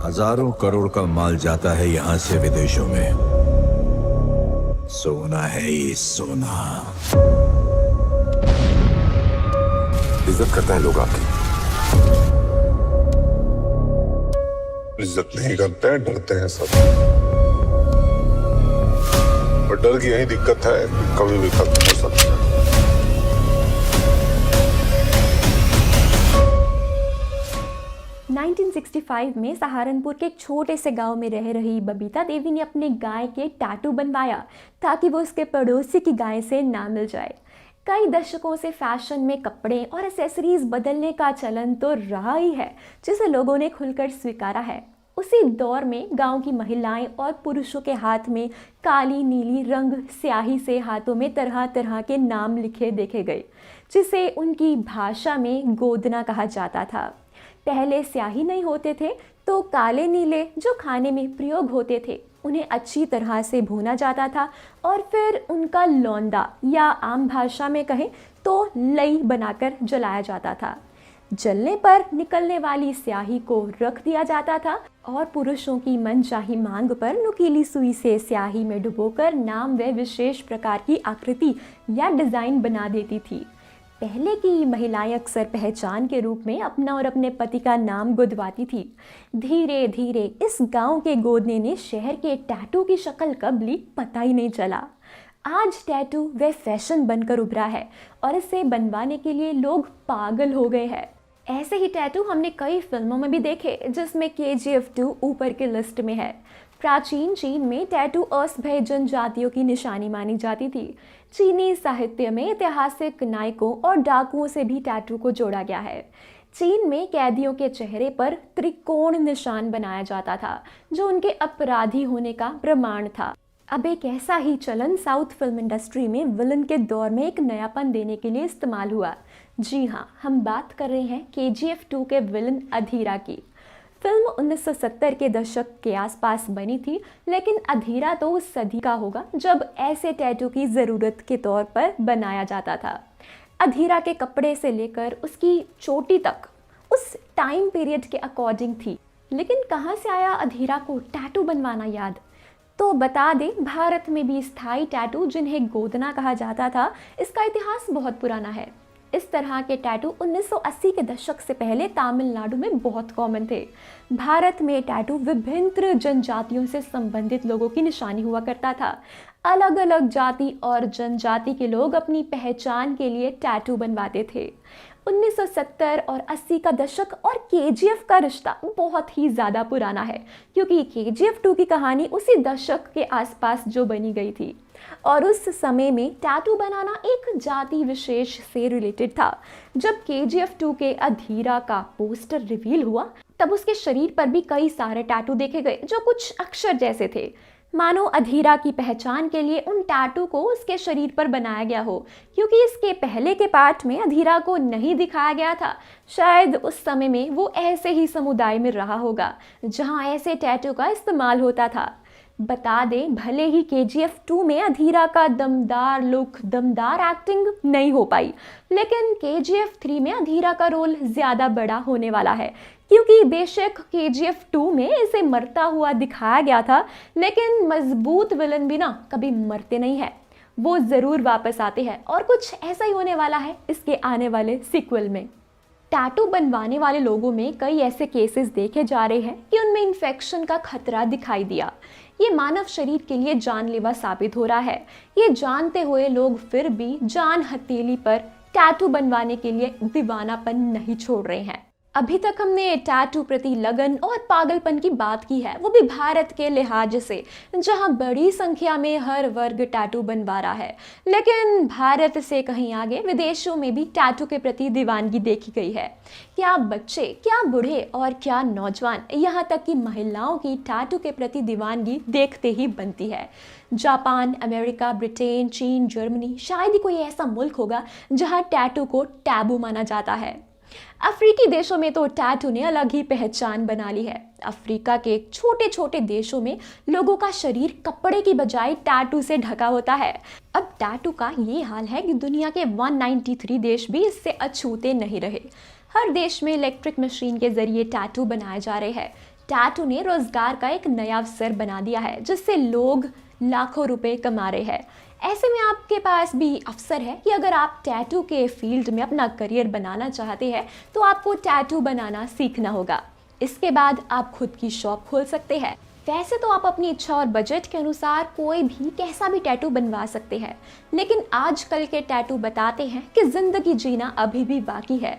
हजारों करोड़ का माल जाता है यहाँ से विदेशों में। सोना है ये सोना। इज्जत करता है लोग आपकी, इज्जत नहीं करते हैं, डरते हैं सब। पर डर की यही दिक्कत है, कभी भी खत्म हो सकता है। 1965 में सहारनपुर के एक छोटे से गांव में रह रही बबीता देवी ने अपने गाय के टैटू बनवाया ताकि वो उसके पड़ोसी की गाय से ना मिल जाए। कई दशकों से फैशन में कपड़े और एक्सेसरीज बदलने का चलन तो रहा ही है, जिसे लोगों ने खुलकर स्वीकारा है। उसी दौर में गांव की महिलाएं और पुरुषों के हाथ में काली नीली रंग स्याही से हाथों में तरह तरह के नाम लिखे देखे गए, जिसे उनकी भाषा में गोदना कहा जाता था। पहले स्याही नहीं होते थे तो काले नीले जो खाने में प्रयोग होते थे उन्हें अच्छी तरह से भूना जाता था और फिर उनका लौंदा या आम भाषा में कहें तो लई बनाकर जलाया जाता था। जलने पर निकलने वाली स्याही को रख दिया जाता था और पुरुषों की मनचाही मांग पर नुकीली सुई से स्याही में डुबोकर नाम व विशेष प्रकार की आकृति या डिजाइन बना देती थी। पहले की महिलाएं अक्सर पहचान के रूप में अपना और अपने पति का नाम गुदवाती थी। धीरे धीरे इस गांव के गोदने ने शहर के टैटू की शक्ल कब ली पता ही नहीं चला। आज टैटू वे फैशन बनकर उभरा है और इसे बनवाने के लिए लोग पागल हो गए हैं। ऐसे ही टैटू हमने कई फिल्मों में भी देखे, जिसमें KGF 2 ऊपर की लिस्ट में है। प्राचीन चीन में टैटू असभ्य जनजातियों की निशानी मानी जाती थी। चीनी साहित्य में ऐतिहासिक नायकों और डाकुओं से भी टैटू को जोड़ा गया है। चीन में कैदियों के चेहरे पर त्रिकोण निशान बनाया जाता था, जो उनके अपराधी होने का प्रमाण था। अब एक ऐसा ही चलन साउथ फिल्म इंडस्ट्री में विलन के दौर में एक नयापन देने के लिए इस्तेमाल हुआ। जी हाँ, हम बात कर रहे हैं KGF 2 के विलन अधीरा की। फिल्म 1970 के दशक के आसपास बनी थी, लेकिन अधीरा तो उस सदी का होगा जब ऐसे टैटू की ज़रूरत के तौर पर बनाया जाता था। अधीरा के कपड़े से लेकर उसकी चोटी तक उस टाइम पीरियड के अकॉर्डिंग थी। लेकिन कहाँ से आया अधीरा को टैटू बनवाना याद? तो बता दें, भारत में भी स्थायी टैटू जिन्हें गोदना कहा जाता था, इसका इतिहास बहुत पुराना है। इस तरह के टैटू 1980 के दशक से पहले तमिलनाडु में बहुत कॉमन थे। भारत में टैटू विभिन्न जनजातियों से संबंधित लोगों की निशानी हुआ करता था। अलग अलग जाति और जनजाति के लोग अपनी पहचान के लिए टैटू बनवाते थे। 1970 और 80 का दशक और KGF का रिश्ता बहुत ही ज़्यादा पुराना है, क्योंकि KGF 2 की कहानी उसी दशक के आसपास जो बनी गई थी और उस समय में टैटू बनाना एक जाति विशेष से रिलेटेड था। जब KGF 2 के अधीरा का पोस्टर रिवील हुआ, तब उसके शरीर पर भी कई सारे टैटू देखे गए जो कुछ अक्षर जैसे थे, मानो अधीरा की पहचान के लिए उन टैटू को उसके शरीर पर बनाया गया हो। क्योंकि इसके पहले के पार्ट में अधीरा को नहीं दिखाया गया था, शायद उस समय में वो ऐसे ही समुदाय में रहा होगा जहां ऐसे टैटू का इस्तेमाल होता था। बता दें, भले ही KGF 2 में अधीरा का दमदार लुक, दमदार एक्टिंग नहीं हो पाई, लेकिन KGF 3 में अधीरा का रोल ज़्यादा बड़ा होने वाला है। क्योंकि बेशक KGF 2 में इसे मरता हुआ दिखाया गया था, लेकिन मजबूत विलन भी ना कभी मरते नहीं है, वो ज़रूर वापस आते हैं। और कुछ ऐसा ही होने वाला है इसके आने वाले सीक्वल में। टैटू बनवाने वाले लोगों में कई ऐसे केसेस देखे जा रहे हैं कि उनमें इन्फेक्शन का खतरा दिखाई दिया। ये मानव शरीर के लिए जानलेवा साबित हो रहा है। ये जानते हुए लोग फिर भी जान हथेली पर टैटू बनवाने के लिए दीवानापन नहीं छोड़ रहे हैं। अभी तक हमने टैटू प्रति लगन और पागलपन की बात की है, वो भी भारत के लिहाज से, जहां बड़ी संख्या में हर वर्ग टैटू बनवा रहा है। लेकिन भारत से कहीं आगे विदेशों में भी टैटू के प्रति दीवानगी देखी गई है। क्या बच्चे, क्या बूढ़े और क्या नौजवान, यहाँ तक कि महिलाओं की टैटू के प्रति दीवानगी देखते ही बनती है। जापान, अमेरिका, ब्रिटेन, चीन, जर्मनी, शायद ही कोई ऐसा मुल्क होगा जहाँ टैटू को टैबू माना जाता है। अफ्रीकी देशों में तो टैटू ने अलग ही पहचान बना ली है। अफ्रीका के छोटे छोटे देशों में लोगों का शरीर कपड़े की बजाय टैटू से ढका होता है। अब टैटू का ये हाल है कि दुनिया के 193 देश भी इससे अछूते नहीं रहे। हर देश में इलेक्ट्रिक मशीन के जरिए टैटू बनाए जा रहे हैं। टैटू ने रोजगार का एक नया अवसर बना दिया है, जिससे लोग लाखों रुपए कमा रहे हैं। ऐसे में आपके पास भी अवसर है कि अगर आप टैटू के फील्ड में अपना करियर बनाना चाहते हैं तो आपको टैटू बनाना सीखना होगा। इसके बाद आप खुद की शॉप खोल सकते हैं। वैसे तो आप अपनी इच्छा और बजट के अनुसार कोई भी कैसा भी टैटू बनवा सकते हैं, लेकिन आजकल के टैटू बताते हैं कि जिंदगी जीना अभी भी बाकी है।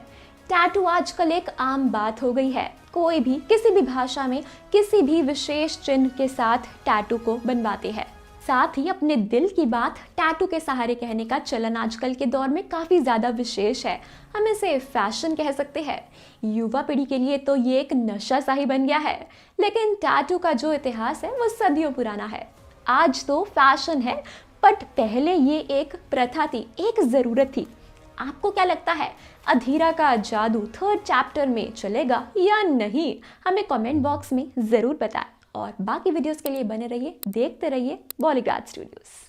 टैटू आजकल एक आम बात हो गई है। कोई भी किसी भी भाषा में किसी भी विशेष चिन्ह के साथ टैटू को बनवाते हैं। साथ ही अपने दिल की बात टैटू के सहारे कहने का चलन आजकल के दौर में काफ़ी ज़्यादा विशेष है। हम इसे फैशन कह सकते हैं। युवा पीढ़ी के लिए तो ये एक नशा सा ही बन गया है, लेकिन टैटू का जो इतिहास है वो सदियों पुराना है। आज तो फैशन है, बट पहले ये एक प्रथा थी, एक ज़रूरत थी। आपको क्या लगता है, अधीरा का जादू 3rd चैप्टर में चलेगा या नहीं? हमें कमेंट बॉक्स में ज़रूर बताएं। और बाकी वीडियोस के लिए बने रहिए, देखते रहिए बॉलीग्राड स्टूडियोज।